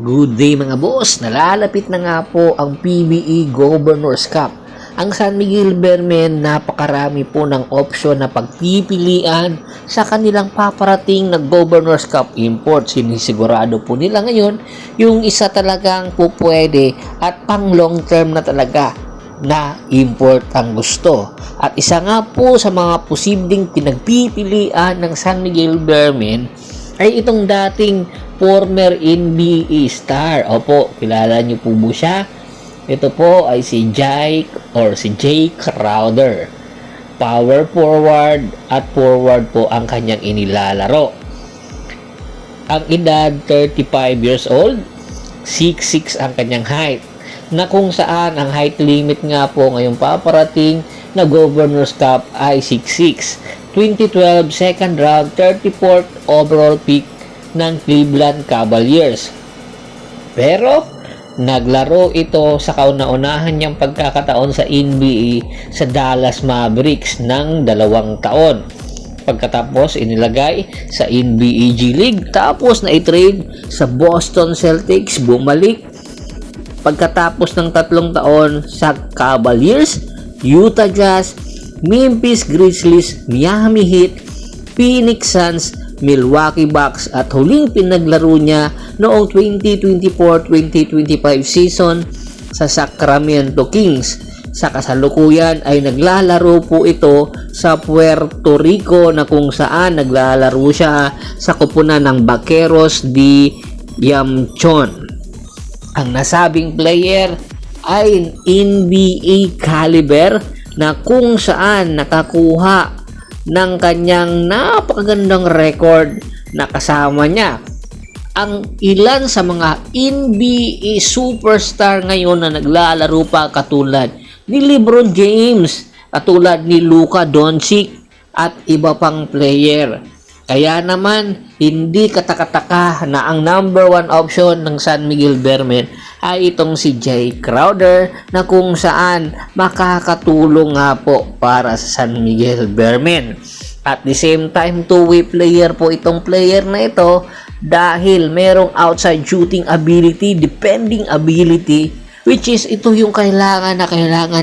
Good day mga boss, nalalapit na nga po ang PBE Governors Cup. Ang San Miguel Bearmen, napakarami po ng opsyon na pagpipilian sa kanilang paparating na Governors Cup import. Sinisigurado po nila ngayon yung isa talagang po pwede at pang long term na talaga na import ang gusto. At isa nga po sa mga posibleng pinagpipilian ng San Miguel Bearmen ay itong dating former NBA star. Opo, kilala niyo po ba siya? Ito po ay si Jay Crowder. Power forward at forward po ang kanyang inilalaro. Ang edad 35 years old, 6'6 ang kanyang height, na kung saan ang height limit nga po ngayong paparating na Governors Cup ay 6'6". 2012 second round, 34th overall pick ng Cleveland Cavaliers. Pero naglaro ito sa kauna-unahan niyang pagkakataon sa NBA sa Dallas Mavericks ng 2 taon. Pagkatapos inilagay sa NBA G League, tapos na i-trade sa Boston Celtics, bumalik pagkatapos ng 3 taon sa Cavaliers, Utah Jazz, Memphis Grizzlies, Miami Heat, Phoenix Suns, Milwaukee Bucks at huling pinaglaro niya noong 2024-2025 season sa Sacramento Kings. Sa kasalukuyan ay naglalaro po ito sa Puerto Rico, na kung saan naglalaro siya sa koponan ng Vaqueros de Yamchon. Ang nasabing player ay NBA caliber, na kung saan nakakuha ng kanyang napakagandang record na kasama niya ang ilan sa mga NBA superstar ngayon na naglalaro pa, katulad ni LeBron James, katulad ni Luka Doncic at iba pang player. Kaya naman, hindi katakataka na ang number 1 option ng San Miguel Bearmen ay itong si Jay Crowder, na kung saan makakatulong nga po para sa San Miguel Bearmen. At the same time, two-way player po itong player na ito, dahil merong outside shooting ability, defending ability, which is ito yung kailangan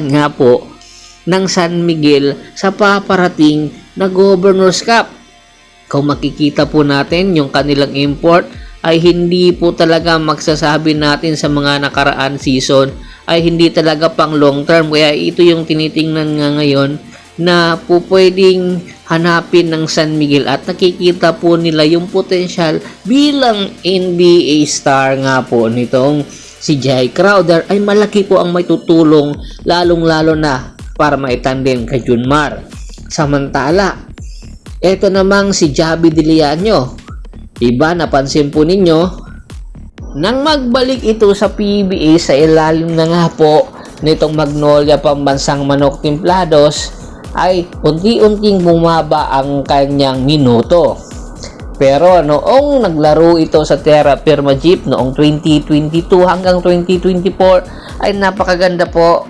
nga po ng San Miguel sa paparating na Governors Cup. Kung makikita po natin yung kanilang import, ay hindi po talaga magsasabi natin sa mga nakaraan season ay hindi talaga pang long term. Kaya ito yung tinitingnan nga ngayon na po pwedeng hanapin ng San Miguel, at nakikita po nila yung potential bilang NBA star nga po nitong si Jay Crowder ay malaki po ang may tutulong, lalong-lalo na para maitandem kay Junmar. Samantala, eto namang si Javi Diliano, iba, napansin po ninyo, nang magbalik ito sa PBA sa ilalim na nga po nitong Magnolia Pambansang Manok Templados, ay unti-unting bumaba ang kanyang minuto. Pero noong naglaro ito sa Terra Firma Jeep noong 2022 hanggang 2024 ay napakaganda po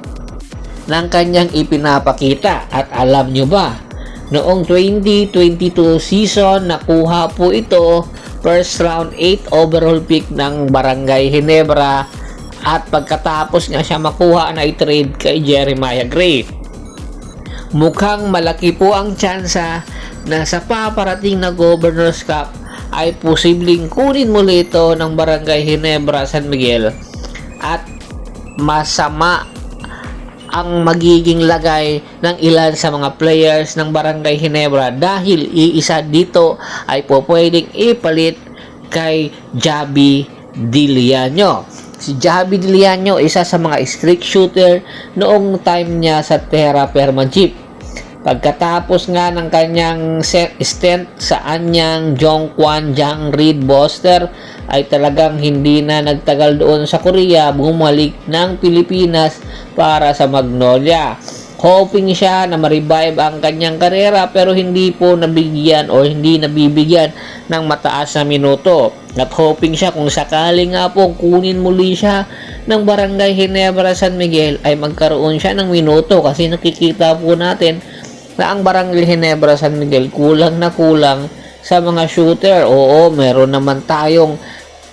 ng kanyang ipinapakita. At alam nyo ba, noong 2022 season, nakuha po ito first round 8 overall pick ng Barangay Ginebra, at pagkatapos nga siya makuha na i-trade kay Jeremiah Gray. Mukhang malaki po ang tsansa na sa paparating na Governors Cup ay posibleng kunin muli ito ng Barangay Ginebra San Miguel, at masama ang magiging lagay ng ilan sa mga players ng Barangay Ginebra, dahil iisa dito ay po pwedeng ipalit kay Javi Diliano. Si Javi Diliano, isa sa mga streak shooter noong time niya sa Terra Firma Jeep. Pagkatapos nga ng kanyang stint sa Anyang Jongkwan Jang Reed Boster, ay talagang hindi na nagtagal doon sa Korea, bumalik ng Pilipinas para sa Magnolia. Hoping siya na ma-revive ang kanyang karera, pero hindi po nabigyan o hindi nabibigyan ng mataas na minuto. At hoping siya kung sakaling nga po kunin muli siya ng Barangay Ginebra San Miguel ay magkaroon siya ng minuto, kasi nakikita po natin na ang Barangay Ginebra San Miguel kulang na kulang sa mga shooter. Oo, meron naman tayong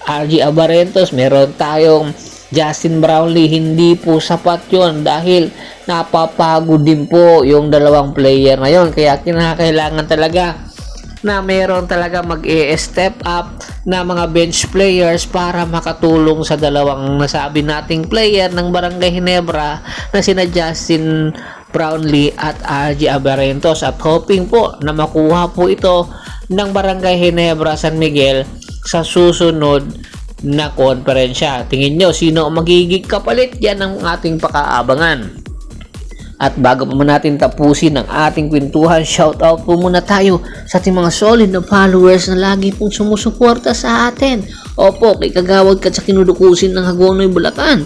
RJ Abarentos, meron tayong Justin Brownlee. Hindi po sapat yon dahil napapagod din po yung dalawang player na yon. Kaya kinakailangan talaga na meron talaga mag-step up na mga bench players para makatulong sa dalawang nasabi nating player ng Barangay Ginebra na sina Justin Brownlee at RJ Abarentos, at hoping po na makuha po ito ng Barangay Ginebra San Miguel sa susunod na konferensya. Tingin nyo sino ang magiging kapalit? Yan ang ating pakaabangan. At bago pa man natin tapusin ang ating kwentuhan, shoutout po muna tayo sa ating mga solid na followers na lagi pong sumusuporta sa atin. Opo, kay Kagawad ka sa kinudukusin ng Hagonoy, Bulacan,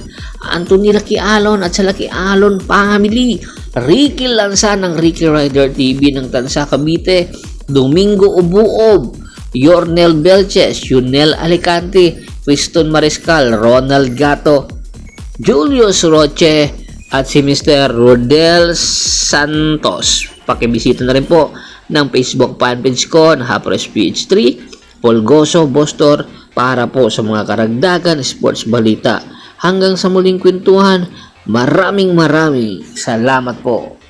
Anthony Lucky Alon at sa Lucky Alon family, Ricky Lanza ng Ricky Rider TV ng Tansa, Cavite, Domingo Ubuob, Yornel Belches, Yunel Alicante, Kriston Mariscal, Ronald Gato, Julius Roche, at si Mr. Rodel Santos. Pakibisita na rin po ng Facebook fanpage ko na Hapres PH3, Polgoso Bostor, para po sa mga karagdagan sports balita. Hanggang sa muling kwentuhan, maraming salamat po.